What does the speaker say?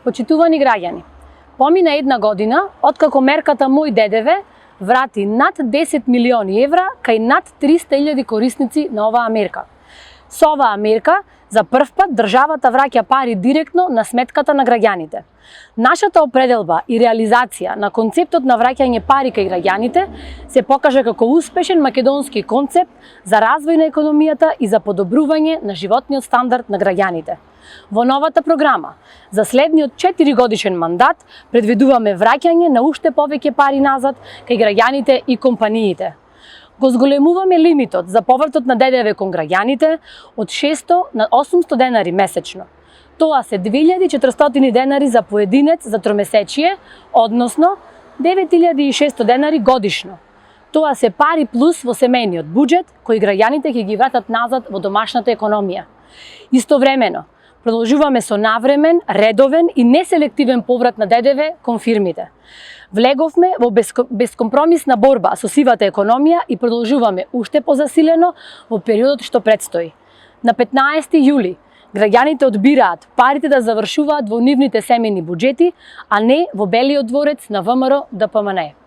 Почитувани граѓани, помина една година откако мерката Мој ДДВ врати над 10 милиони евра кај над 300.000 корисници на оваа мерка. Со оваа мерка, за прв пат државата враќа пари директно на сметката на граѓаните. Нашата определба и реализација на концептот на враќање пари кај граѓаните се покажа како успешен македонски концепт за развој на економијата и за подобрување на животниот стандард на граѓаните. Во новата програма, за следниот 4-годишен мандат, предвидуваме враќање на уште повеќе пари назад кај граѓаните и компаниите. Го зголемуваме лимитот за повратот на ДДВ кон граѓаните од 600 на 800 денари месечно. Тоа се 2400 денари за поединец за тромесечие, односно 9600 денари годишно. Тоа се пари плюс во семејниот буџет, кои граѓаните ќе ги вратат назад во домашната економија. Истовремено, продолжуваме со навремен, редовен и неселективен поврат на ДДВ кон фирмите. Влеговме во бескомпромисна борба со сивата економија и продолжуваме уште позасилено во периодот што предстои. На 15 јули граѓаните одбираат парите да завршуваат во нивните семејни буџети, а не во белиот дворец на ВМРО ДПМНЕ.